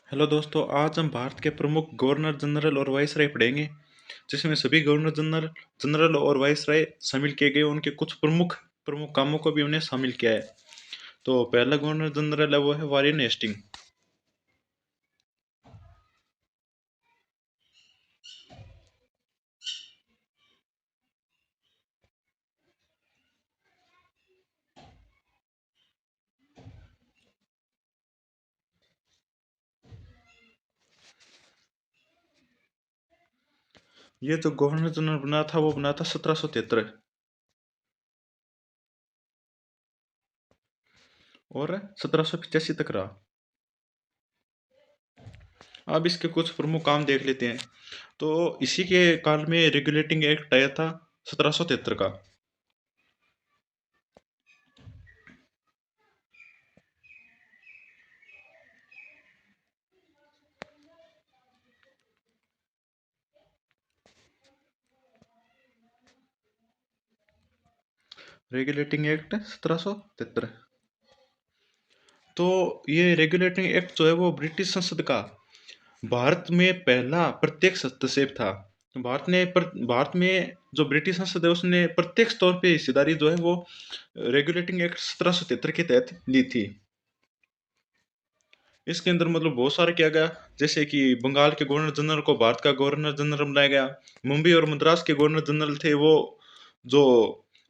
Hello दोस्तों, आज हम भारत के प्रमुख गवर्नर जनरल और वाइसराय पढ़ेंगे, जिसमें सभी गवर्नर जनरल जनरल और वाइसराय शामिल किए गए। उनके कुछ प्रमुख प्रमुख कामों को भी उन्हें शामिल किया है। तो पहला गवर्नर जनरल है वो है वारेन हेस्टिंग। ये जो गवर्नर जनरल बना था वो बना था 1773 और 1785 तक रहा। अब इसके कुछ प्रमुख काम देख लेते हैं। तो इसी के काल में रेगुलेटिंग एक्ट आया था 1773 का। Regulating act 1773। तो ये रेगुलेटिंग एक्ट जो है वो ब्रिटिश संसद का भारत में पहला प्रत्यक्ष हस्तक्षेप था। भारत में जो ब्रिटिश संसद है उसने प्रत्यक्ष तौर पे हिस्सेदारी जो है वो रेगुलेटिंग एक्ट 1773 के तहत ली थी। इसके अंदर मतलब बहुत सारा किया गया, जैसे कि बंगाल के गवर्नर जनरल को भारत का गवर्नर जनरल बनाया गया। मुंबई और मद्रास के गवर्नर जनरल थे वो जो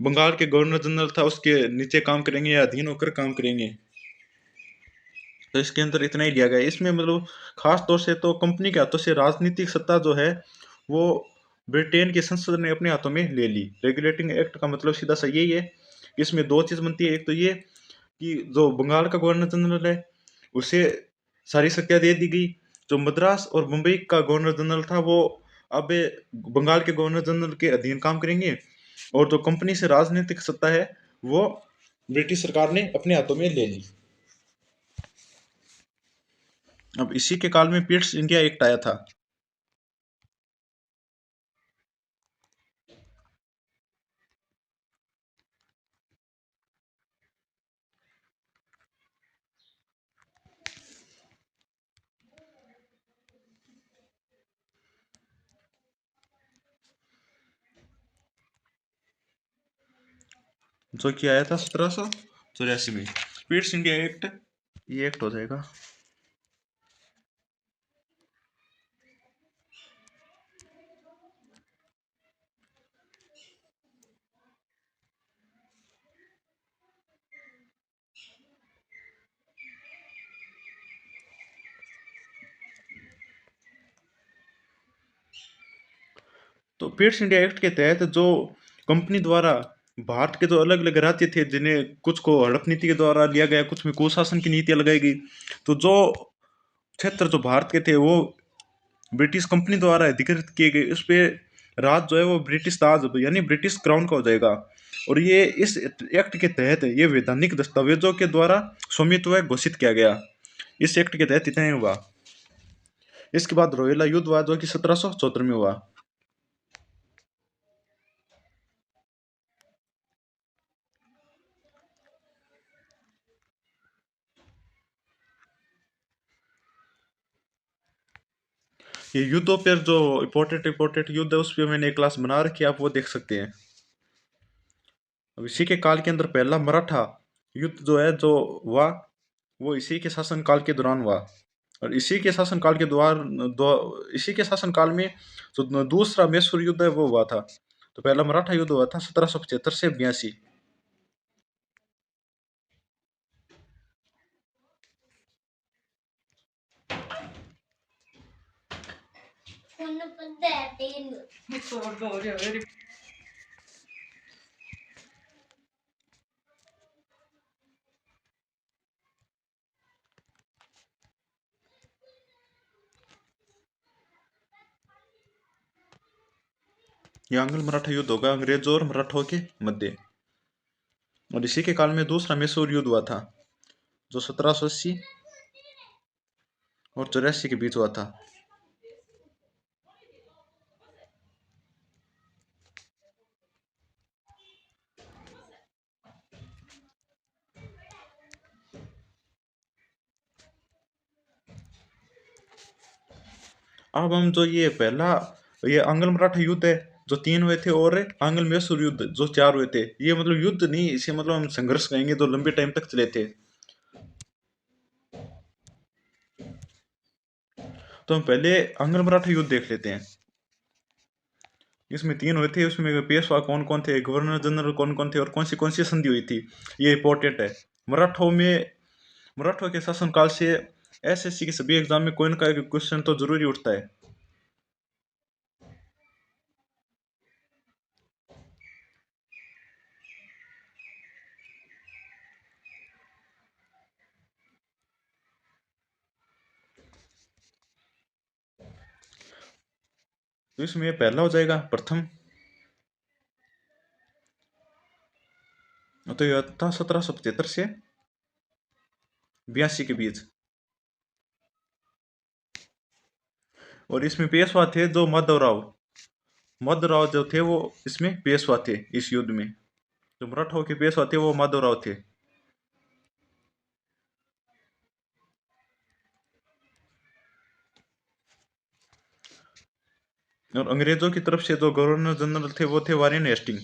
बंगाल के गवर्नर जनरल था उसके नीचे काम करेंगे या अधीन होकर काम करेंगे। तो इसके अंदर इतना ही लिया गया है। इसमें मतलब खास तौर से तो कंपनी के हाथों से राजनीतिक सत्ता जो है वो ब्रिटेन की संसद ने अपने हाथों में ले ली। रेगुलेटिंग एक्ट का मतलब सीधा सा यही है। इसमें दो चीज बनती है, एक तो ये कि जो बंगाल का गवर्नर जनरल है उसे सारी शक्तियां दे दी गई। जो मद्रास और मुंबई का गवर्नर जनरल था वो अब बंगाल के गवर्नर जनरल के अधीन काम करेंगे। और जो कंपनी से राजनीतिक सत्ता है वो ब्रिटिश सरकार ने अपने हाथों में ले ली। अब इसी के काल में पिट्स इंडिया एक्ट आया था। जो कि आया था 1784 में। पिट्स इंडिया एक्ट ये एक्ट हो जाएगा। तो पिट्स इंडिया एक्ट के तहत जो कंपनी द्वारा भारत के जो अलग अलग राज्य थे जिन्हें कुछ को हड़प नीति के द्वारा लिया गया, कुछ में कुशासन की नीतियां लगाई गई। तो जो क्षेत्र जो भारत के थे वो ब्रिटिश कंपनी द्वारा अधिकृत किए गए, उस पे राज जो है वो ब्रिटिश ताज यानी ब्रिटिश क्राउन का हो जाएगा। और ये इस एक्ट के तहत ये वैधानिक दस्तावेजों के द्वारा स्वामित्व घोषित किया गया। इस एक्ट के तहत इतना ही हुआ। इसके बाद रोहिला युद्ध हुआ जो कि 1774 में हुआ। ये युद्धों पर जो इम्पोर्टेंट इम्पोर्टेंट युद्ध है उस पर मैंने एक क्लास बना रखी है, आप वो देख सकते हैं। अब इसी के काल के अंदर पहला मराठा युद्ध जो है जो हुआ वो इसी के शासन काल के दौरान हुआ। और इसी के शासन काल के इसी के शासन काल में जो दूसरा मैसूर युद्ध है वो हुआ था। तो पहला मराठा युद्ध हुआ था 1775 से 82। यह आंग्ल मराठा युद्ध होगा अंग्रेजों और मराठों के मध्य। और इसी के काल में दूसरा मैसूर युद्ध हुआ था जो 1780 और 84 के बीच हुआ था। अब हम जो ये पहला ये आंग्ल मराठा युद्ध है जो 3 हुए थे, और आंग्ल मैसूर युद्ध जो 4 हुए थे, ये मतलब युद्ध नहीं, इसे मतलब हम संघर्ष कहेंगे जो लंबे टाइम तक चले थे। तो हम पहले आंग्ल मराठा युद्ध देख लेते हैं। इसमें 3 हुए थे, उसमें पेशवा कौन कौन थे, गवर्नर जनरल कौन कौन थे, और कौन सी संधि हुई थी, ये इंपॉर्टेंट है। मराठों के शासनकाल से एसएससी के सभी एग्जाम में कोई ना कोई क्वेश्चन तो जरूरी उठता है। तो इसमें पहला हो जाएगा प्रथम, तो यह था 1775 से 82 के बीच। और इसमें पेशवा थे जो माधवराव जो थे वो इसमें पेशवा थे इस युद्ध में। जो मराठाओं के पेशवा थे वो माधवराव थे। और अंग्रेजों की तरफ से जो गवर्नर जनरल थे वो थे वारेन हेस्टिंग।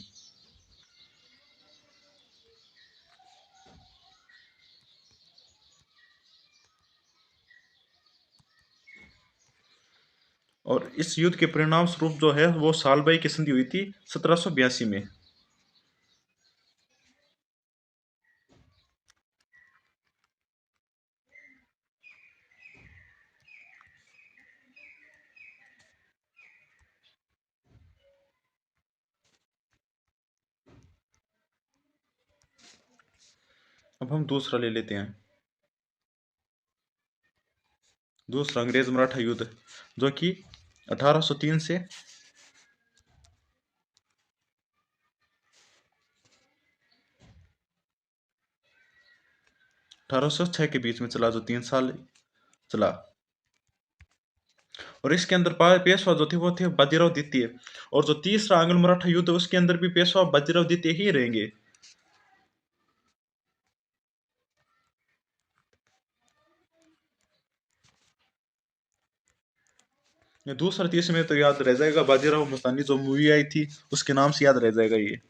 और इस युद्ध के परिणाम स्वरूप जो है वो सालबाई की संधि हुई थी 1782 में। अब हम दूसरा ले लेते हैं, दूसरा अंग्रेज मराठा युद्ध, जो कि 1803 से 1806 के बीच में चला, जो 3 साल चला। और इसके अंदर पेशवा जो थे वो थे बाजीराव द्वितीय। और जो तीसरा आंग्ल मराठा युद्ध है उसके अंदर भी पेशवा बाजीराव द्वितीय ही रहेंगे। ये दूसरा तीसरे में तो याद रह जाएगा, बाजीराव मस्तानी जो मूवी आई थी उसके नाम से याद रह जाएगा ये।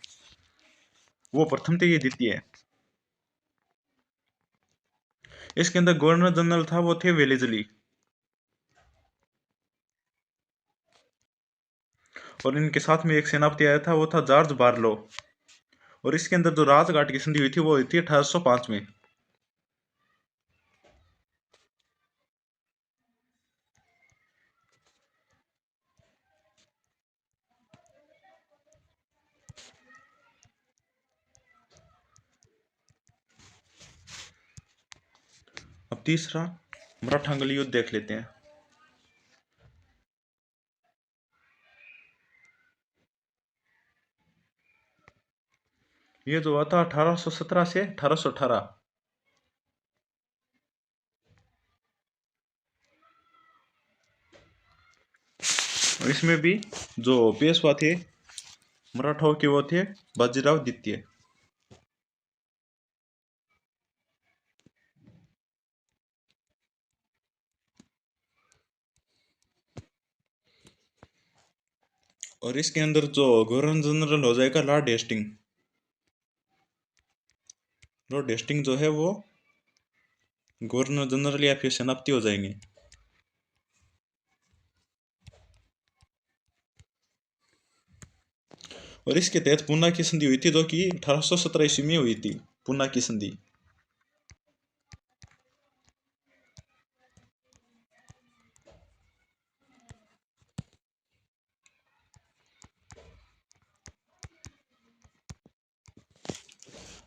वो प्रथम थे, ये द्वितीय है। इसके अंदर गवर्नर जनरल था वो थे वेलेजली। और इनके साथ में एक सेनापति आया था, वो था जॉर्ज बार्लो। और इसके अंदर जो राजघाट की संधि हुई थी वो हुई थी 1805 में। अब तीसरा मराठा अंगल युद्ध देख लेते हैं। ये जो हुआ था 1817 से 1818। और इसमें भी जो पेशवा थे मराठाओं के वो थे बाजीराव द्वितीय। और इसके अंदर जो गवर्नर जनरल हो जाएगा लॉर्ड हेस्टिंग। लॉर्ड हेस्टिंग जो है वो गवर्नर जनरल या फिर सेनापति हो जाएंगे। और इसके तहत पूना की संधि हुई थी, जो कि 1817 ईस्वी में हुई थी, पूना की संधि।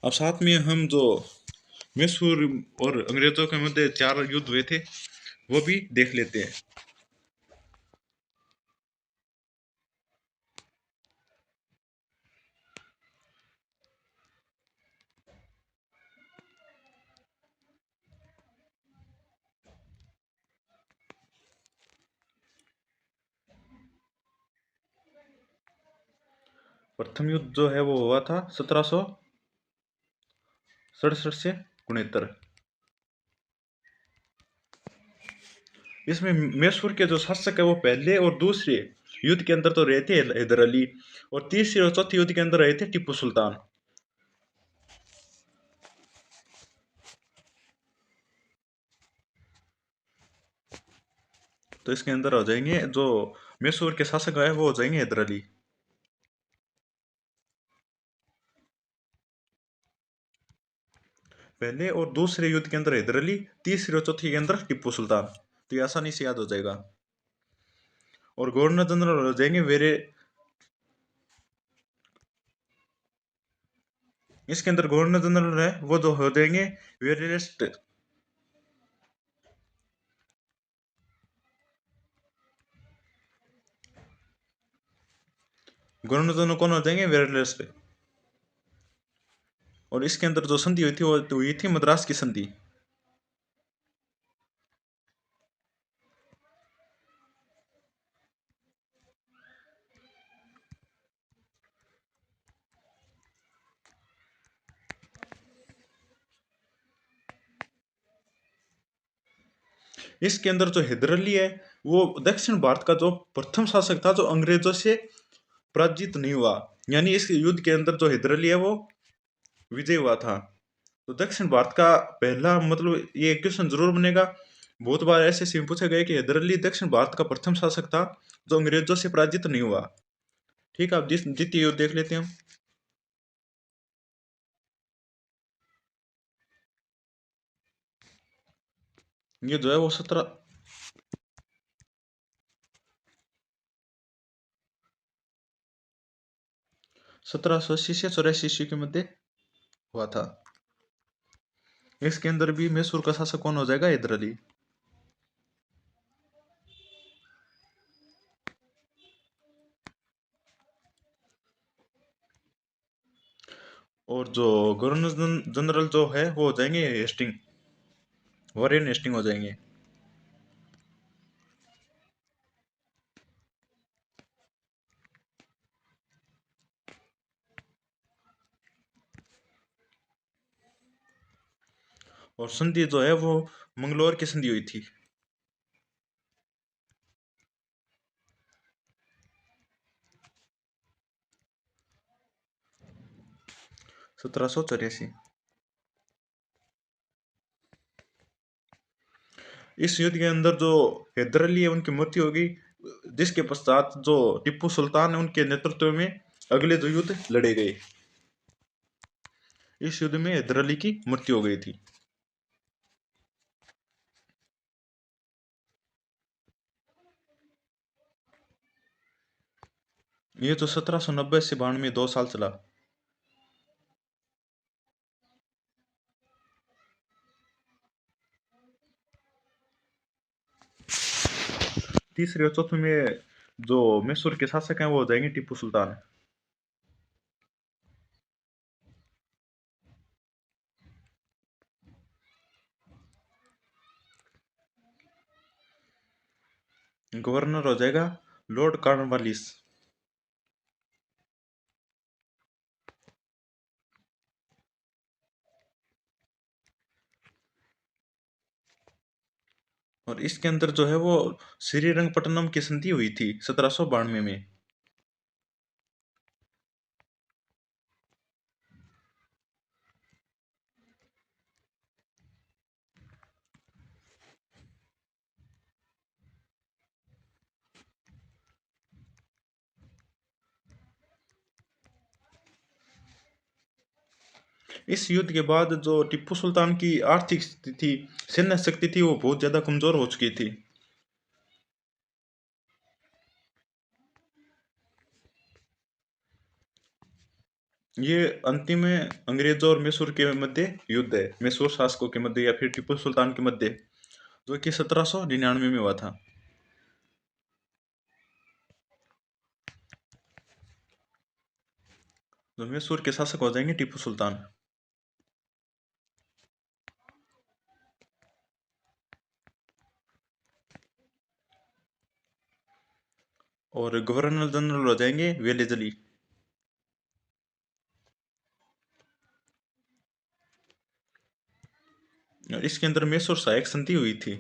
अब साथ में हम जो मैसूर और अंग्रेजों के मध्य 4 युद्ध हुए थे वो भी देख लेते हैं। प्रथम युद्ध जो है वो हुआ था 1767 से 69। इसमें मैसूर के जो शासक है वो पहले और दूसरे युद्ध के अंदर तो रहते हैं हैदर अली, और तीसरे और चौथे युद्ध के अंदर रहे थे टीपू सुल्तान। तो इसके अंदर हो जाएंगे जो मैसूर के शासक है वो हो जाएंगे हैदर अली। पहले और दूसरे युद्ध के अंदर हैदर अली, तीसरे और चौथे के अंदर टीपू सुल्तान। तो ये आसानी से याद हो जाएगा। और गवर्नर जनरल हो जाएंगे वेरे, इसके अंदर गवर्नर जनरल है वो जो हो जाएंगे वेरेस्ट। गवर्नर जनरल कौन हो जाएंगे, वेरेस्ट। और इसके अंदर जो संधि हुई थी वो हुई थी मद्रास की संधि। इसके अंदर जो हैदर अली है वो दक्षिण भारत का जो प्रथम शासक था जो अंग्रेजों से पराजित नहीं हुआ। यानी इस युद्ध के अंदर जो हैदर अली है वो विजय हुआ था। तो दक्षिण भारत का पहला, मतलब ये क्वेश्चन जरूर बनेगा। बहुत बार ऐसे से पूछा गया कि हैदर अली दक्षिण भारत का प्रथम शासक था जो अंग्रेजों से पराजित नहीं हुआ। ठीक है, आप द्वितीय युद्ध देख लेते हैं हम। ये जो है वो 1780 से 84 ईस्वी के मध्य हुआ था। इसके अंदर भी मैसूर का शासक कौन हो जाएगा, हैदर अली। और जो गवर्नर जनरल जो है वो हो जाएंगे हेस्टिंग, वॉरेन हेस्टिंग हो जाएंगे। और संधि जो है वो मंगलोर की संधि हुई थी। 1784। इस युद्ध के अंदर जो हैदर अली है उनकी मृत्यु हो गई, जिसके पश्चात जो टीपू सुल्तान है उनके नेतृत्व में अगले जो युद्ध लड़े गए। इस युद्ध में हैदर अली की मृत्यु हो गई थी। ये तो 1790 से 92, 2 साल चला। तीसरे और चौथे में जो मैसूर के शासक हैं वो हो जाएंगे टीपू सुल्तान। गवर्नर हो जाएगा लॉर्ड कॉर्नवालिस। और इसके अंदर जो है वो श्रीरंगपट्टनम की संधि हुई थी 1792 में। इस युद्ध के बाद जो टीपू सुल्तान की आर्थिक स्थिति थी, सैन्य शक्ति थी, वो बहुत ज्यादा कमजोर हो चुकी थी। ये अंतिम में अंग्रेजों और मैसूर के मध्य युद्ध है, मैसूर शासकों के मध्य या फिर टीपू सुल्तान के मध्य, जो कि 1799 में हुआ था। जो मैसूर के शासक हो जाएंगे टीपू सुल्तान। और गवर्नर जनरल हो जाएंगे वेलेजली। और इसके अंदर मैसूर सहायक संधि हुई थी।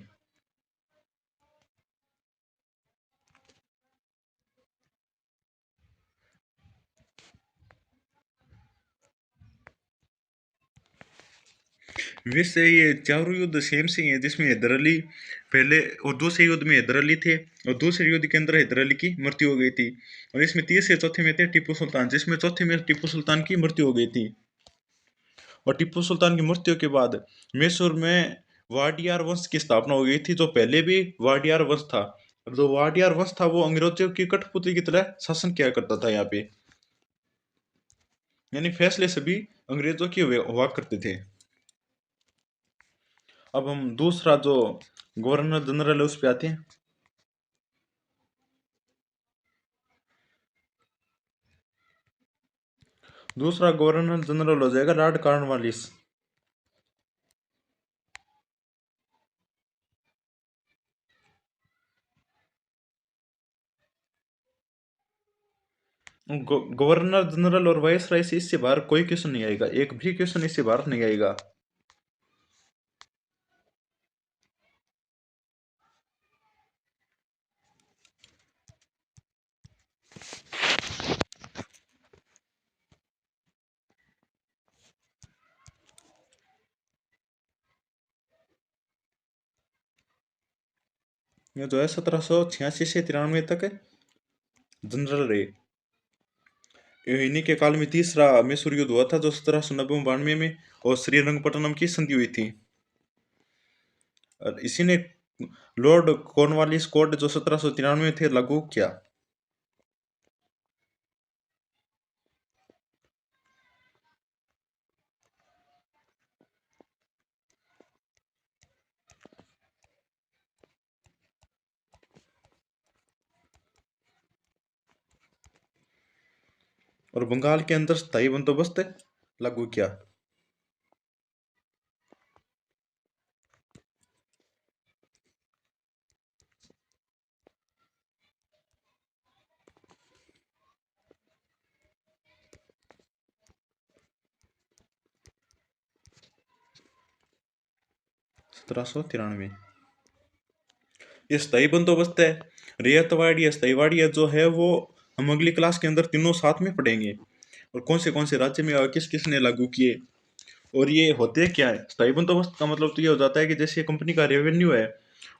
वैसे ये चारों युद्ध सेम से ही है, जिसमें हैदर अली पहले और दूसरे युद्ध में हैदर अली थे, और दूसरे युद्ध के अंदर हैदर अली की मृत्यु हो गई थी। और इसमें तीसरे चौथे में थे टीपू सुल्तान, जिसमें चौथे में टीपू सुल्तान की मृत्यु हो गई थी। और टीपू सुल्तान की मृत्यु के बाद मैसूर में वाडियार वंश की स्थापना हो गई थी, जो पहले भी वाडियार वंश था। और जो वाडियार वंश था वो अंग्रेजों की कठपुतली की तरह शासन किया करता था यहाँ पे, यानी फैसले सभी अंग्रेजों की हुआ करते थे। अब हम दूसरा जो गवर्नर जनरल है उस पे आते हैं। दूसरा गवर्नर जनरल हो जाएगा लॉर्ड कॉर्नवालिस। गवर्नर जनरल और वाइसराय से इससे बाहर कोई क्वेश्चन नहीं आएगा, एक भी क्वेश्चन इससे बाहर नहीं आएगा। ये जो है 1786 से 93 तक जनरल रहे। इन्हीं के काल में तीसरा मैसूर युद्ध हुआ था, जो 1790-92 में और श्रीरंगपट्टनम की संधि हुई थी। और इसी ने लॉर्ड कॉर्नवालिस कोड जो 1793 में थे लागू किया। और बंगाल के अंदर स्थायी बंदोबस्त लागू किया। 1793 ये स्थायी बंदोबस्त है। रियायतवाड़ी स्थायीवाड़ी जो है वो हम अगली क्लास के अंदर तीनों साथ में पढ़ेंगे, और कौन से राज्य में किस किस ने लागू किए। और ये होते क्या है, स्थायी बंदोबस्त का मतलब तो ये हो जाता है कि जैसे कंपनी का रेवेन्यू है,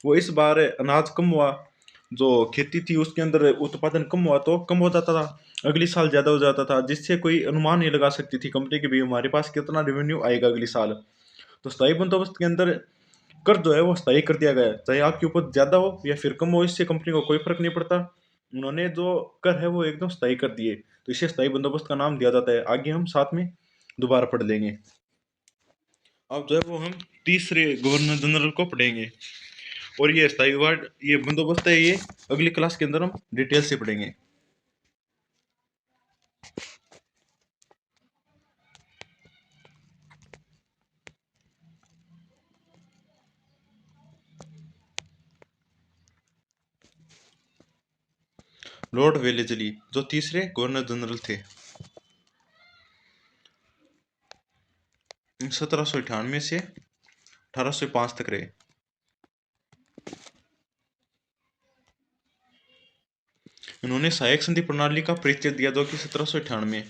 वो इस बार अनाज कम हुआ, जो खेती थी उसके अंदर उत्पादन कम हुआ तो कम हो जाता था, अगली साल ज्यादा हो जाता था, जिससे कोई अनुमान नहीं लगा सकती थी कंपनी की भी हमारे पास कितना रेवेन्यू आएगा अगली साल। तो स्थायी बंदोबस्त के अंदर कर जो है वो स्थायी कर दिया गया है, चाहे आपकी उपज ज्यादा हो या फिर कम हो, इससे कंपनी को कोई फर्क नहीं पड़ता। उन्होंने जो कर है वो एकदम स्थायी कर दिए, तो इसे स्थायी बंदोबस्त का नाम दिया जाता है। आगे हम साथ में दोबारा पढ़ लेंगे। अब जो है वो हम तीसरे गवर्नर जनरल को पढ़ेंगे, और ये स्थायी वार्ड ये बंदोबस्त है, ये अगली क्लास के अंदर हम डिटेल से पढ़ेंगे। लॉर्ड वेलेजली जो तीसरे गवर्नर जनरल थे, 1798 से 1805 तक रहे। इन्होंने सहायक संधि प्रणाली का परिचय दिया जो कि 1798।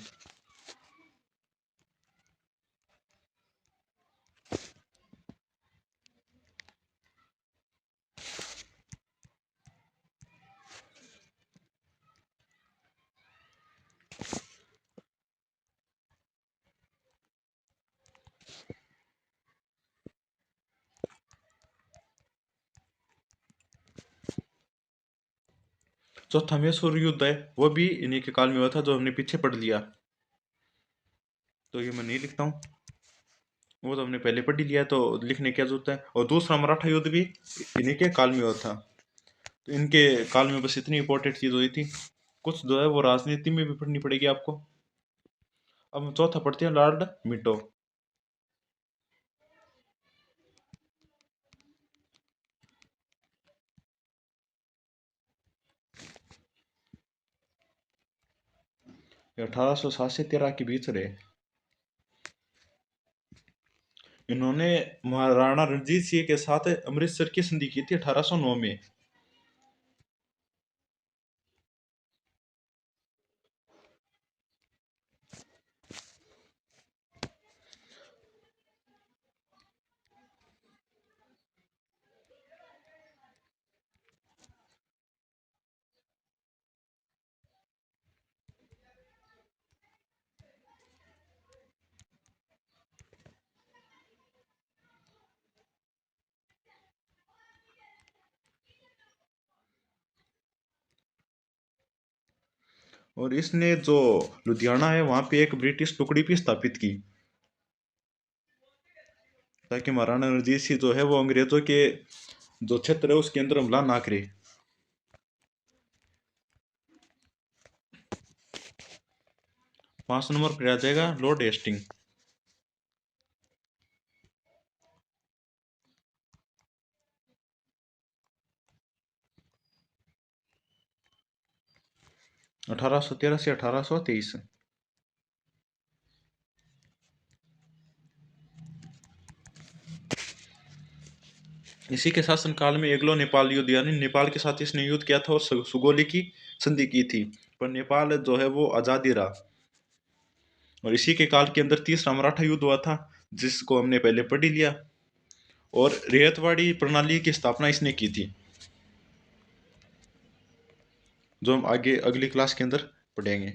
चौथा मैसूर युद्ध है वो भी इन्हीं के काल में हुआ था, जो हमने पीछे पढ़ लिया, तो ये मैं नहीं लिखता हूँ, वो तो हमने पहले पढ़ ही लिया है, तो लिखने की क्या जरूरत है। और दूसरा मराठा युद्ध भी इन्हीं के काल में हुआ था, तो इनके काल में बस इतनी इंपॉर्टेंट चीज हुई थी। कुछ जो है वो राजनीति में भी पढ़नी पड़ेगी आपको। अब हम चौथा पढ़ते हैं, लॉर्ड मिटो। ये 1807 से 13 के बीच रहे। इन्होंने महाराणा रणजीत सिंह के साथ अमृतसर की संधि की थी 1809 में। और इसने जो लुधियाना है वहां पे एक ब्रिटिश टुकड़ी भी स्थापित की, ताकि महाराणा रणजीत सिंह जो है वो अंग्रेजों के जो क्षेत्र है उसके अंदर हमला ना करे। 5 नंबर पर आ जाएगा लॉर्ड हेस्टिंग। अठारह सौ तेरह से 1823। इसी के शासनकाल में एग्लो नेपाल युद्ध, यानी नेपाल के साथ इसने युद्ध किया था और सुगोली की संधि की थी, पर नेपाल जो है वो आजादी रहा। और इसी के काल के अंदर तीसरा मराठा युद्ध हुआ था, जिसको हमने पहले पढ़ ही लिया। और रेयतवाड़ी प्रणाली की स्थापना इसने की थी, जो हम आगे अगली क्लास के अंदर पढ़ेंगे।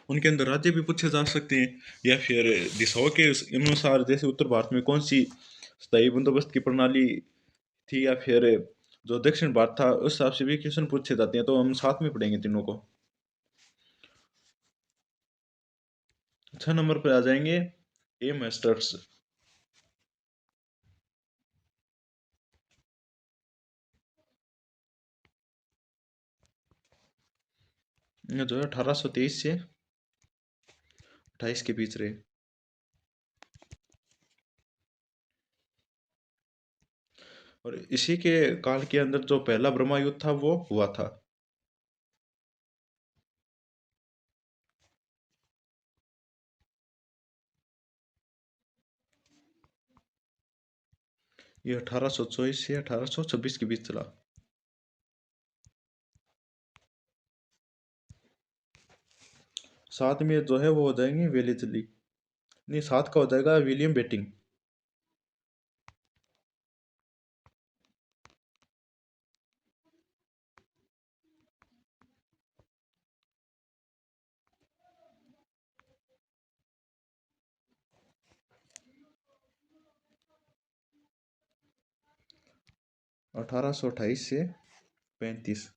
उनके अंदर राज्य भी पूछे जा सकते हैं, या फिर दिशाओं के अनुसार, जैसे उत्तर भारत में कौन सी स्थायी बंदोबस्त की प्रणाली थी, या फिर जो दक्षिण भारत था उस हिसाब से भी क्वेश्चन पूछे जाते हैं, तो हम साथ में पढ़ेंगे तीनों को। 6 नंबर पर आ जाएंगे ए मास्टर्स। ये जो है 1823 से 28 के बीच रहे। और इसी के काल के अंदर जो पहला ब्रह्मा युद्ध था वो हुआ था। ये 1824 से 1826 के बीच चला। साथ में जो है वो हो जाएंगे वेलेजली, नहीं साथ का हो जाएगा विलियम बेटिंग। अठारह सौ अट्ठाईस से 35।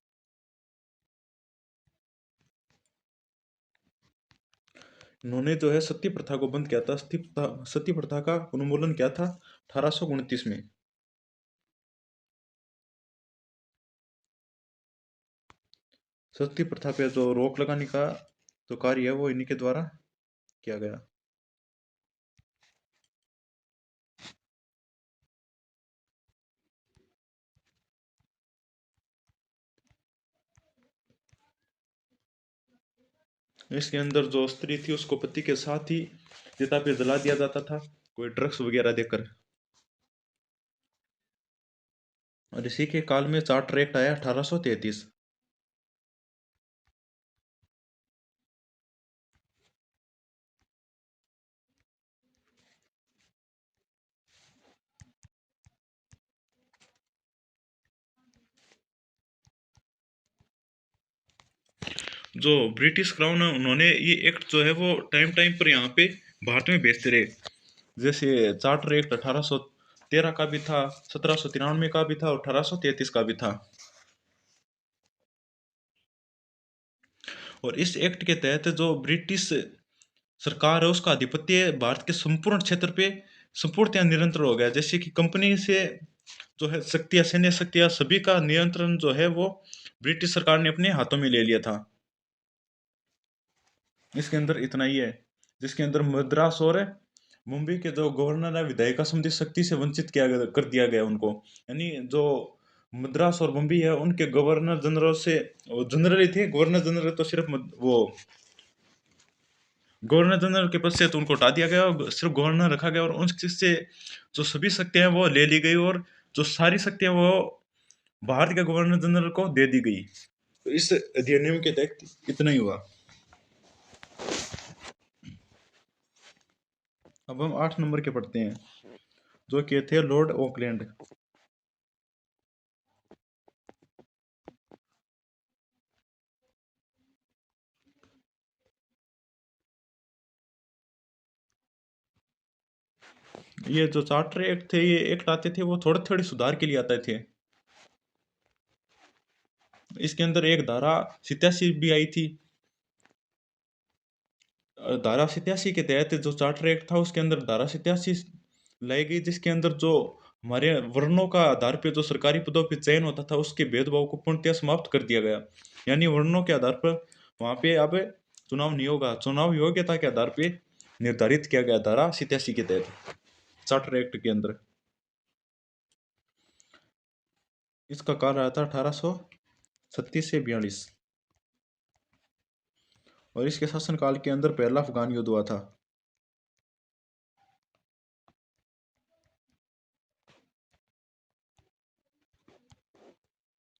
इन्होंने जो है सती प्रथा को बंद किया था। सती प्रथा का उन्मूलन किया था 1829 में। सती प्रथा पे जो रोक लगाने का जो कार्य है वो इन्हीं के द्वारा किया गया। इसके अंदर जो स्त्री थी उसको पति के साथ ही चिता पे जला दिया जाता था, कोई ड्रग्स वगैरह देकर। और इसी के काल में चार्टर एक्ट आया 1833। जो ब्रिटिश क्राउन है उन्होंने ये एक्ट जो है वो टाइम टाइम पर यहाँ पे भारत में भेजते रहे। जैसे चार्टर एक्ट 1813 का भी था, 1793 का भी था और 1833 का भी था। और इस एक्ट के तहत जो ब्रिटिश सरकार है उसका आधिपत्य भारत के संपूर्ण क्षेत्र पे संपूर्णतया निरंतर हो गया। जैसे कि कंपनी से जो है शक्तियां, सैन्य शक्तियां, सभी का नियंत्रण जो है वो ब्रिटिश सरकार ने अपने हाथों में ले लिया था। इसके अंदर इतना ही है, जिसके अंदर मद्रास और मुंबई के जो गवर्नर है विधायिका संबंधी शक्ति से वंचित कर दिया गया उनको। यानी जो मद्रास और मुंबई है उनके गवर्नर जनरल से, जनरल ही थे, गवर्नर जनरल तो सिर्फ वो गवर्नर जनरल के पद से तो उनको हटा दिया गया और सिर्फ गवर्नर रखा गया, और उनसे जो सभी शक्तियां हैं वो ले ली गई, और जो सारी शक्तियां वो भारत के गवर्नर जनरल को दे दी गई। तो इस अधिनियम के तहत इतना ही हुआ। अब हम 8 नंबर के पढ़ते हैं, जो कि थे लॉर्ड ऑकलैंड। ये जो चार्टर एक्ट थे, ये एक्ट आते थे वो थोड़े थोड़े सुधार के लिए आते थे। इसके अंदर एक धारा 87 भी आई थी। धारा 87 के तहत जो चार्टर एक्ट था उसके अंदर धारा 87 लाई गई, जिसके अंदर जो हमारे वर्णों का आधार पे जो सरकारी पदों पे चयन होता था उसके भेदभाव को पूर्णतः समाप्त कर दिया गया। यानी वर्णों के आधार पर वहां पे अब चुनाव नहीं होगा, चुनाव योग्यता के आधार पे निर्धारित किया गया धारा 87 के तहत चार्टर एक्ट के अंदर। इसका काल रहा था 1836 से 42, और इसके शासनकाल के अंदर पहला अफगान युद्ध हुआ था।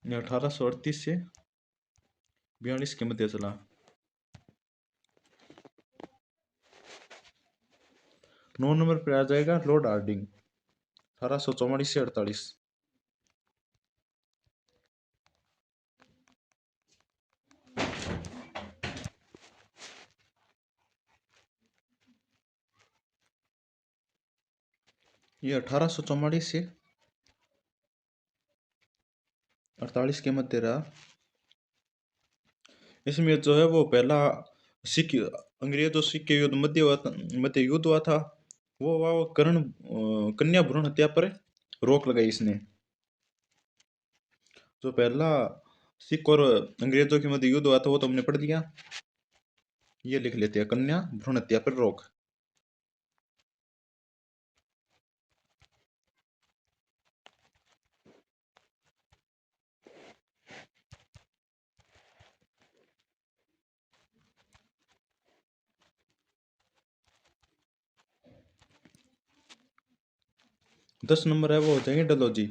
ये 1838 से 42 के मध्य चला। 9 नंबर पर आ जाएगा लॉर्ड हार्डिंग, 1844 से 48। ये 1844 से 48 के मध्य रहा। इसमें जो है वो पहला सिख अंग्रेजों सिख के युद्ध मध्य युद्ध हुआ था। वो कन्या भ्रूण हत्या पर रोक लगाई इसने। जो पहला सिख और अंग्रेजों के मध्य युद्ध हुआ था वो तो हमने पढ़ लिया। ये लिख लेते हैं, कन्या भ्रूण हत्या पर रोक। दस नंबर है वो हो जाएंगे डलहौजी।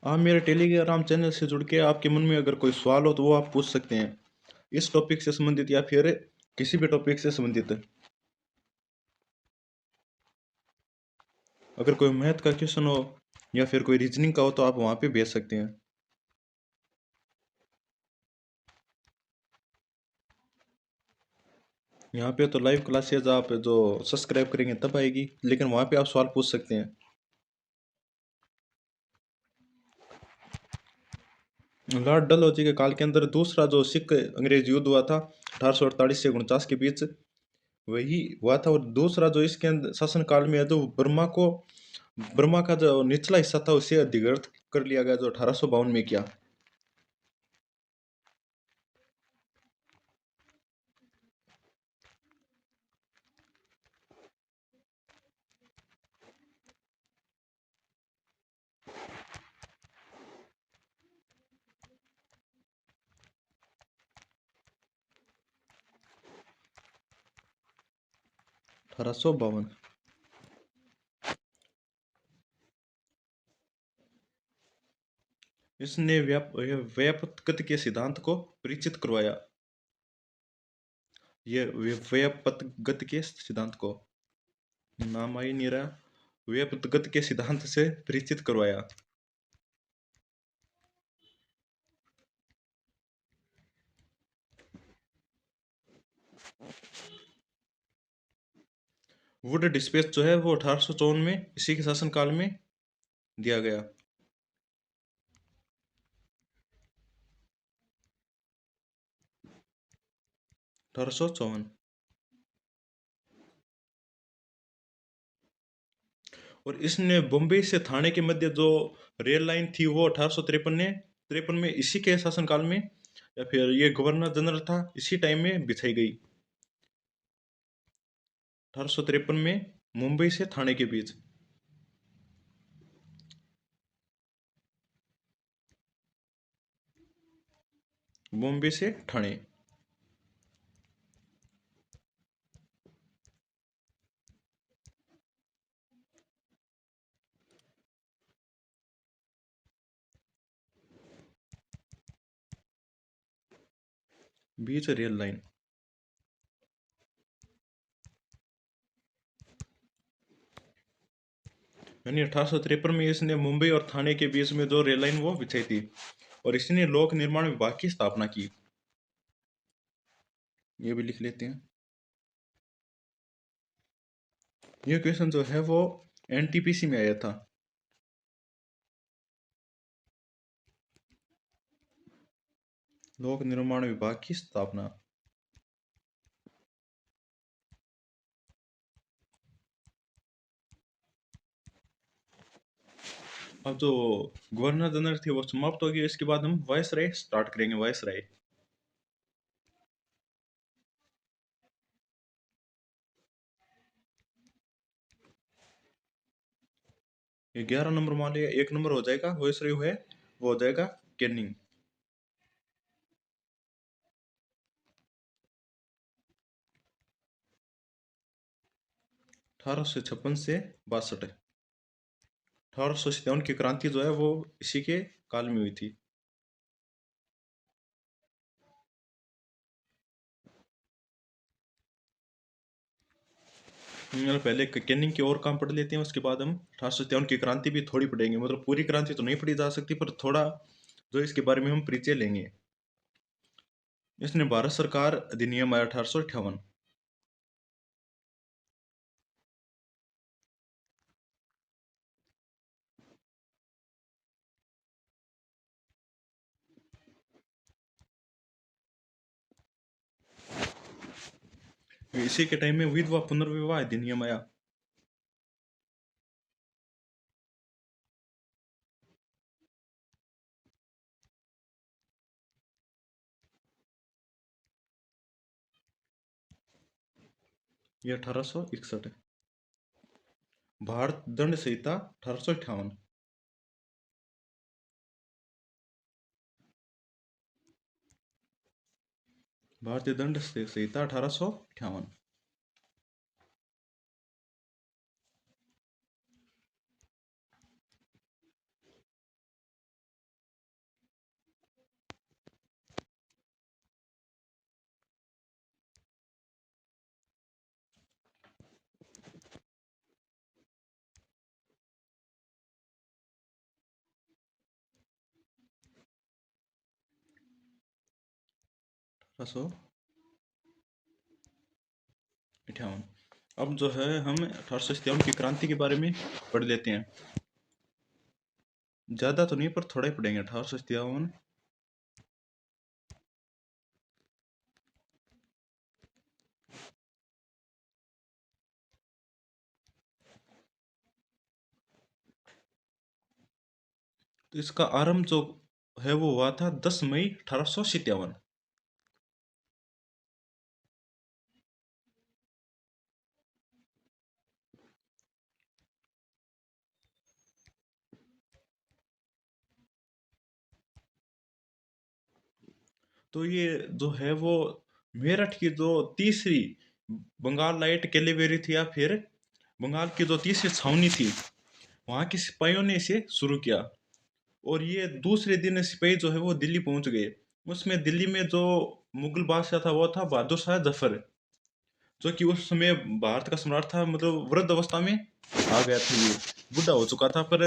आप मेरे टेलीग्राम चैनल से जुड़ के आपके मन में अगर कोई सवाल हो तो वो आप पूछ सकते हैं, इस टॉपिक से संबंधित या फिर किसी भी टॉपिक से संबंधित। अगर कोई मैथ का क्वेश्चन हो या फिर कोई रीजनिंग का हो तो आप वहाँ पे भेज सकते हैं। यहाँ पे तो लाइव क्लासेज आप जो सब्सक्राइब करेंगे तब आएगी, लेकिन वहाँ पे आप सवाल पूछ सकते हैं। लॉर्ड डलहौजी के काल के अंदर दूसरा जो सिख अंग्रेज युद्ध हुआ था 1848 से 49 के बीच, वही हुआ था। और दूसरा जो इसके अंदर शासन काल में है, जो बर्मा का जो निचला हिस्सा था उसे अधिकृत कर लिया गया, जो 1852 में किया। अठारह सौ बावन। इसने व्यापकता के सिद्धांत को परिचित करवाया। ये व्यापकता के सिद्धांत को, नाम आ ही नहीं रहा, व्यापकता के सिद्धांत से परिचित करवाया। वुड डिस्पेच जो है वो 1854 में इसी के शासनकाल में दिया गया। 1854। और इसने बम्बई से थाने के मध्य जो रेल लाइन थी वो 1853 में इसी के शासनकाल में, या फिर ये गवर्नर जनरल था इसी टाइम में बिछाई गई। 1853 में मुंबई से थाने के बीच। बॉम्बे से ठाणे। बीच रेल लाइन। यानी 1853 में इसने मुंबई और थाने के बीच में जो रेल लाइन वो बिछाई थी। और इसने लोक निर्माण विभाग की स्थापना की। ये भी लिख लेते हैं। ये क्वेश्चन जो है वो एनटीपीसी में आया था। लोक निर्माण विभाग की स्थापना। अब जो गवर्नर जनरल थे वो समाप्त हो गए, इसके बाद हम वायसराय स्टार्ट करेंगे। वायसराय। ये 11 नंबर मान लिया, 1 नंबर हो जाएगा वायसराय है, वो हो जाएगा कैनिंग। 1856 से 62। 1857 की क्रांति जो है वो इसी के काल में हुई थी। पहले कैनिंग की और काम पढ़ लेते हैं, उसके बाद हम 1857 की क्रांति भी थोड़ी पढ़ेंगे। मतलब पूरी क्रांति तो नहीं पढ़ी जा सकती, पर थोड़ा जो इसके बारे में हम परिचय लेंगे। इसने भारत सरकार अधिनियम आया 1858। इसी के टाइम में विधवा पुनर्विवाह अधिनियम आया। ये 1861 है। भारत दंड संहिता 1858। भारतीय दंड संहिता 1858। अब जो है हम 1857 की क्रांति के बारे में पढ़ लेते हैं। ज्यादा तो नहीं पर थोड़ा ही पढ़ेंगे। 1857। तो इसका आरंभ जो है वो हुआ था 10 मई 1857। तो ये जो है वो मेरठ की जो तीसरी बंगाल लाइट कैलिबरी थी, या फिर बंगाल की जो तीसरी छावनी थी, वहाँ के सिपाहियों ने इसे शुरू किया। और ये दूसरे दिन सिपाही जो है वो दिल्ली पहुंच गए। उसमें दिल्ली में जो मुगल बादशाह था वो था बहादुर शाह जफर, जो कि उस समय भारत का सम्राट था। मतलब वृद्ध अवस्था में आ गया था, ये बुढ़ा हो चुका था। पर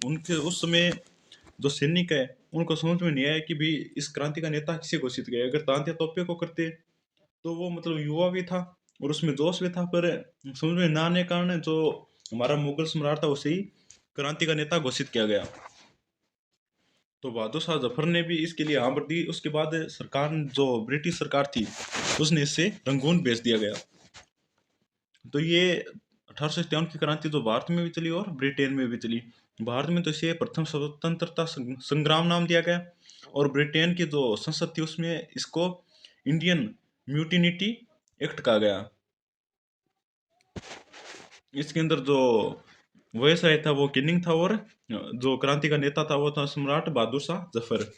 उनके उस समय जो सैनिक है उनको समझ में नहीं आया कि भी इस क्रांति का नेता किसे घोषित किया। अगर तांत्या तोपे को करते तो वो मतलब युवा भी था और उसमें जोश भी था, पर समझ में ना आने के कारण जो हमारा मुगल सम्राट था उसे ही क्रांति का नेता घोषित किया गया। तो बहादुर शाह जफर ने भी इसके लिए हाँ भर दी। उसके बाद सरकार, जो ब्रिटिश सरकार थी, उसने इसे रंगून भेज दिया गया। तो ये 1857 की क्रांति जो भारत में भी चली और ब्रिटेन में भी चली। भारत में तो इसे प्रथम स्वतंत्रता संग्राम नाम दिया गया, और ब्रिटेन की जो संसद थी उसमें इसको इंडियन म्यूटिनिटी एक्ट कहा गया। इसके अंदर जो वॉयसराय था वो किनिंग था, और जो क्रांति का नेता था वो था सम्राट बहादुर शाह जफर।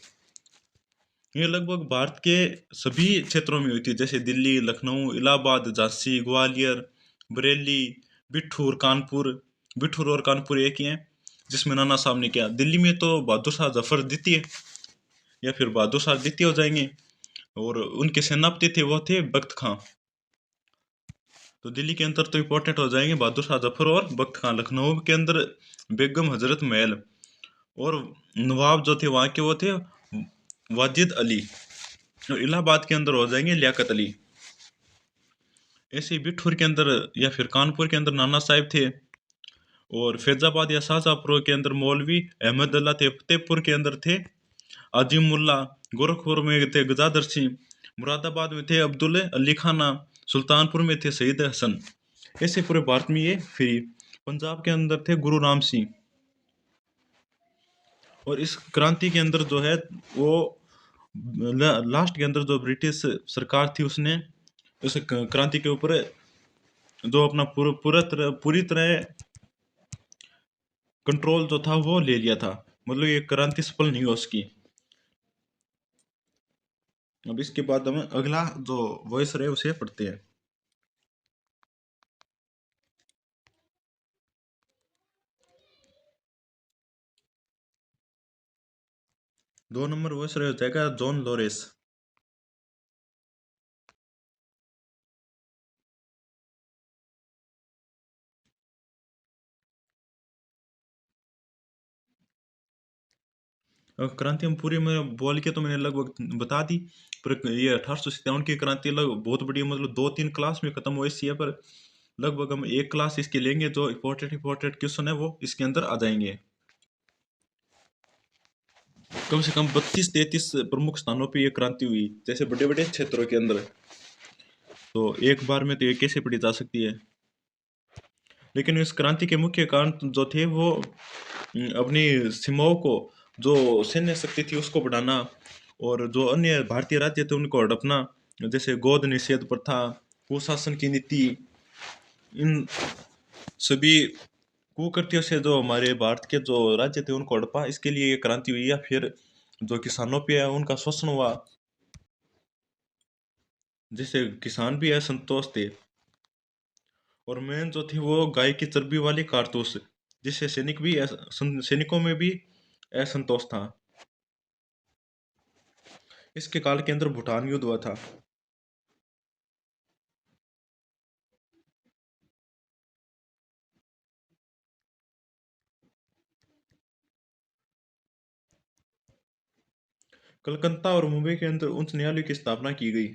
ये लगभग भारत के सभी क्षेत्रों में हुई थी, जैसे दिल्ली, लखनऊ, इलाहाबाद, झांसी, ग्वालियर, बरेली, बिठूर और कानपुर एक ही हैं जिसमें नाना साहब ने किया। दिल्ली में तो बहादुर शाह जफर द्वितीय या फिर बहादुर शाह द्वितीय हो जाएंगे, और उनके सेनापति थे वो थे बख्त खां। तो दिल्ली के अंदर तो इंपॉर्टेंट हो जाएंगे बहादुर शाह जफर और बख्त खां। लखनऊ के अंदर बेगम हजरत महल, और नवाब जो थे वहाँ के वो थे वाजिद अली। और इलाहाबाद के अंदर हो जाएंगे लियाकत अली। ऐसे ही बिठूर के अंदर या फिर कानपुर के अंदर नाना साहिब थे। और फैजाबाद या शाहजहाँपुर के अंदर मौलवी अहमद अल्लाह थे। फतेहपुर के अंदर थे आजिम मुल्ला। गोरखपुर में थे गजादर सिंह। मुरादाबाद में थे अब्दुल अली खाना। सुल्तानपुर में थे सईद हसन। ऐसे पूरे भारत में ये फिर पंजाब के अंदर थे गुरु राम सिंह। और इस क्रांति के अंदर जो है वो लास्ट के अंदर जो ब्रिटिश सरकार थी उसने इस क्रांति के ऊपर जो अपना पूरी तरह कंट्रोल जो था वो ले लिया था। मतलब ये क्रांति सफल नहीं हुआ उसकी। अब इसके बाद हमें अगला जो वॉइस रहे उसे पढ़ते हैं। 2 नंबर वॉइस रहे हो जाएगा जॉन लॉरेंस। क्रांति हम पूरी में बोल के तो मैंने लगभग बता दी। पर ये 1857 की क्रांति लगभग बहुत बड़ी, मतलब 2-3 क्लास में खत्म हुई सी है। पर लगभग हम एक क्लास इसके लेंगे, जो इंपॉर्टेंट क्वेश्चन है वो इसके अंदर आ जाएंगे। कम से कम 32-33 प्रमुख स्थानों पे ये क्रांति हुई, जैसे बड़े बड़े क्षेत्रों के अंदर। तो एक बार में तो ये कैसे पढ़ी जा सकती है। लेकिन इस क्रांति के मुख्य कारण जो थे वो अपनी सीमाओं को, जो सैन्य शक्ति थी उसको बढ़ाना, और जो अन्य भारतीय राज्य थे उनको हड़पना, जैसे गोद निषेध प्रथा, कुशासन की नीति, इन सभी कुकृत्यों से जो हमारे भारत के जो राज्य थे उनको हड़पा, इसके लिए ये क्रांति हुई। या फिर जो किसानों पे है उनका शोषण हुआ, जिससे किसान भी असंतोष थे। और मेन जो थी वो गाय की चर्बी वाली कारतूस, जिससे सैनिकों में भी असंतोष था। इसके काल के अंदर भूटान युद्ध हुआ था। कलकत्ता और मुंबई के अंदर उच्च न्यायालय की स्थापना की गई।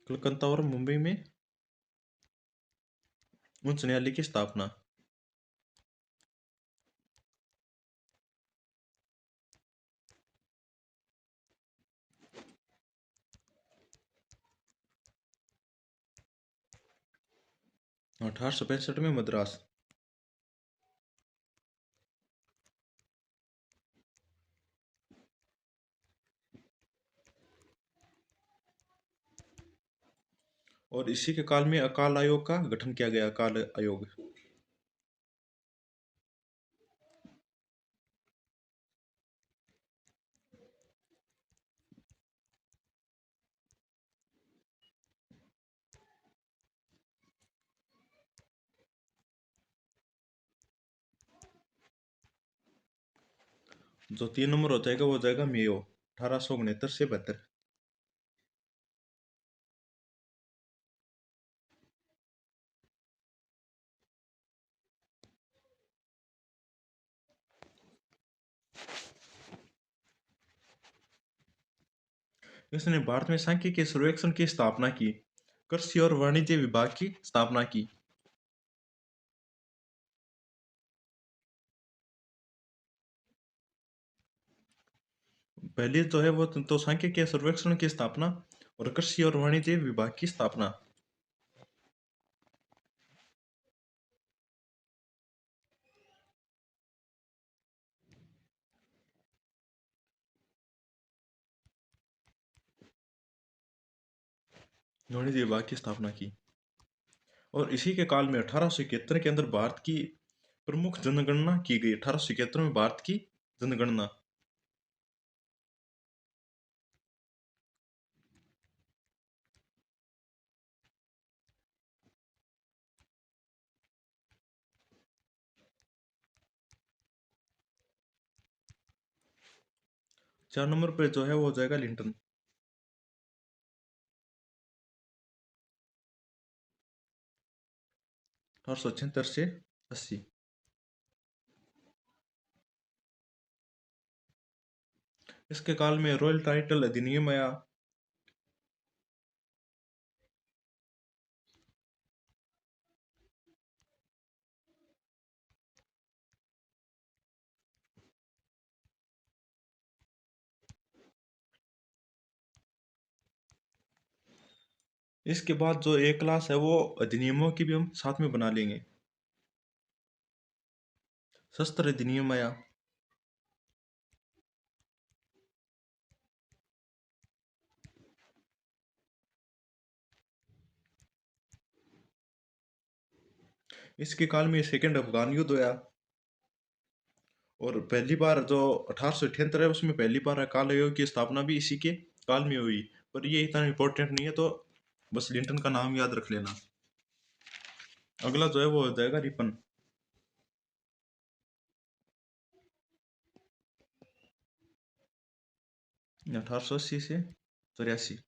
कलकत्ता और मुंबई में उच्च न्यायालय की स्थापना। 1865 में मद्रास। और इसी के काल में अकाल आयोग का गठन किया गया। अकाल आयोग। जो 3 नंबर हो जाएगा वो हो जाएगा मेयो, 1869 से 72। इसने भारत में सांख्यिकी सर्वेक्षण की स्थापना की। कृषि और वाणिज्य विभाग की स्थापना की। पहले जो है वो तो सांख्यिकी सर्वेक्षण की स्थापना और कृषि और वाणिज्य विभाग की स्थापना। 19 विभाग की स्थापना की। और इसी के काल में 1871 के अंदर भारत की प्रमुख जनगणना की गई। 1871 में भारत की जनगणना। 4 नंबर पे जो है वो हो जाएगा लिंटन। 1876 से 80। इसके काल में रॉयल टाइटल अधिनियम आया। इसके बाद जो ए क्लास है वो अधिनियमों की भी हम साथ में बना लेंगे। शस्त्र अधिनियम आया। इसके काल में सेकेंड अफगान युद्ध हुआ। और पहली बार जो 1878 है उसमें पहली बार काल आयोग की स्थापना भी इसी के काल में हुई। पर ये इतना इम्पोर्टेंट नहीं है, तो बस लिंटन का नाम याद रख लेना। अगला जो है वो हो जाएगा रिपन। 1880 से 83।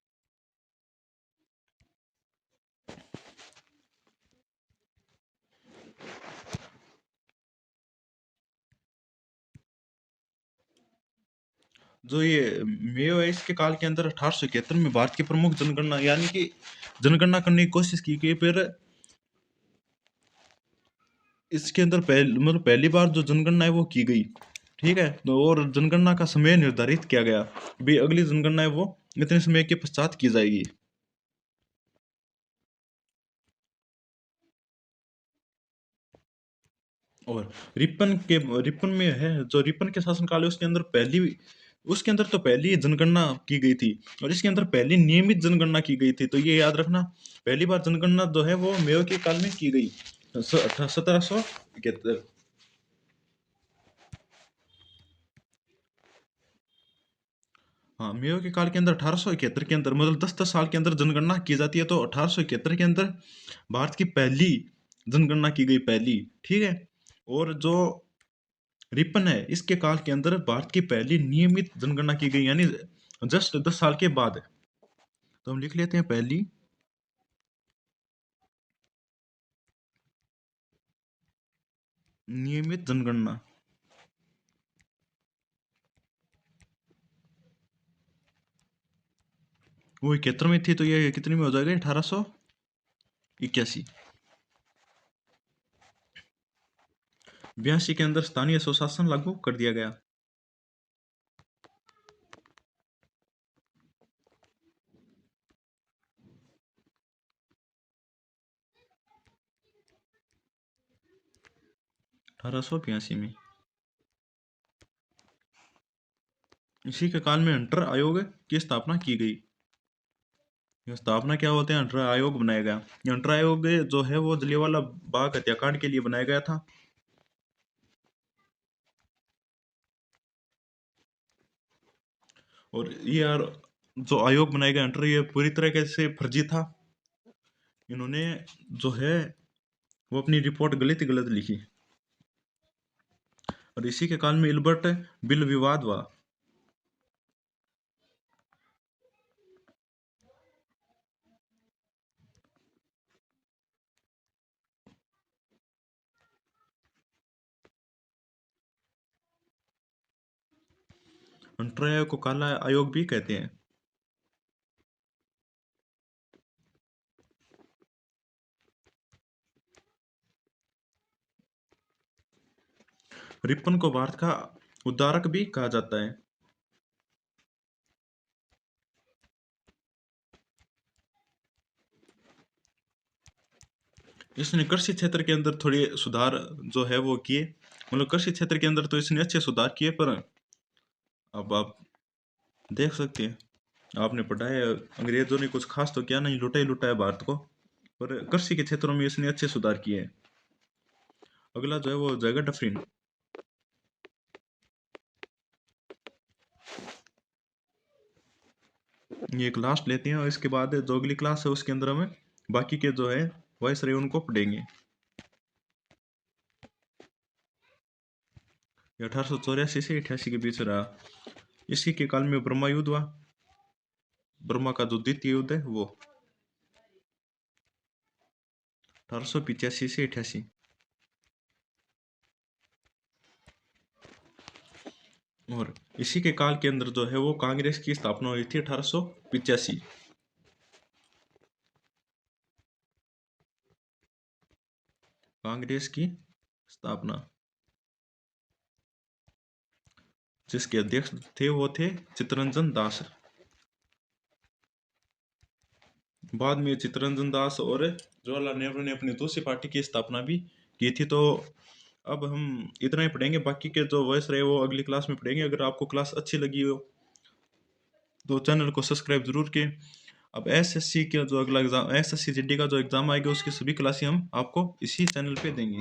जो ये मेयो है इसके काल के अंदर 1871 में भारत की प्रमुख जनगणना यानी कि जनगणना करने की कोशिश की गई। फिर इसके अंदर पहली बार जो जनगणना है वो की गई। ठीक है, तो और जनगणना का समय निर्धारित किया गया, भी अगली जनगणना है वो इतने समय के पश्चात की जाएगी। और रिपन में है जो रिपन के शासनकाल है उसके अंदर तो पहली जनगणना की गई थी, और इसके अंदर पहली नियमित जनगणना की गई थी। तो ये याद रखना, पहली बार जनगणना जो है वो मेयो के काल में की गई 1771। हाँ, मेयो के काल के अंदर 1871 के अंदर मतलब 10-10 साल के अंदर जनगणना की जाती है। तो 1871 के अंदर भारत की पहली जनगणना की गई, पहली। ठीक है। और जो रिपन है इसके काल के अंदर भारत की पहली नियमित जनगणना की गई, यानी जस्ट 10 साल के बाद। तो हम लिख लेते हैं पहली नियमित जनगणना। वो 71 में थी, तो ये कितनी में हो जाएगा? 1881। 82 के अंदर स्थानीय स्वशासन लागू कर दिया गया। अठारह सौ बयासी में। इसी के काल में हंटर आयोग की स्थापना की गई। यह स्थापना क्या होते हैं? हंटर आयोग बनाया गया। ये हंटर आयोग जो है वो जलियांवाला बाग हत्याकांड के लिए बनाया गया था। और ये यार जो आयोग बनाया गया हंटर, ये पूरी तरीके से फर्जी था। इन्होंने जो है वो अपनी रिपोर्ट गलत गलत लिखी। और इसी के काल में इल्बर्ट बिल विवाद हुआ। हंटर आयोग को काला आयोग भी कहते हैं। रिपन को भारत का उद्धारक भी कहा जाता है। इसने कृषि क्षेत्र के अंदर थोड़ी सुधार जो है वो किए। मतलब कृषि क्षेत्र के अंदर तो इसने अच्छे सुधार किए, पर अब आप देख सकते हैं, आपने पढ़ा है अंग्रेजों ने कुछ खास तो क्या नहीं, लुटा ही लुटा है भारत को। पर कृषि के क्षेत्रों में इसने अच्छे सुधार किए हैं। अगला जो है वो जाएगा डफरिन। ये एक लास्ट लेते हैं, और इसके बाद जो अगली क्लास है उसके अंदर हमें बाकी के जो है वॉइस रहे उनको पढ़ेंगे। 1884 से 88 के बीच रहा। इसी के काल में ब्रह्मा युद्ध हुआ। ब्रह्मा का जो द्वितीय युद्ध है वो। 1885 से 88। और इसी के काल के अंदर जो है वो कांग्रेस की स्थापना हुई थी 1885। कांग्रेस की स्थापना, जिसके अध्यक्ष थे वो थे चित्तरंजन दास। बाद में चित्तरंजन दास और जवाहरलाल नेहरू ने अपनी दूसरी पार्टी की स्थापना भी की थी। तो अब हम इतना ही पढ़ेंगे, बाकी के जो वॉइस रहे वो अगली क्लास में पढ़ेंगे। अगर आपको क्लास अच्छी लगी हो तो चैनल को सब्सक्राइब जरूर करें। अब एसएससी का जो अगला एग्जाम, एसएससी जीडी का जो एग्जाम आएगा उसकी सभी क्लासें हम आपको इसी चैनल पे देंगे।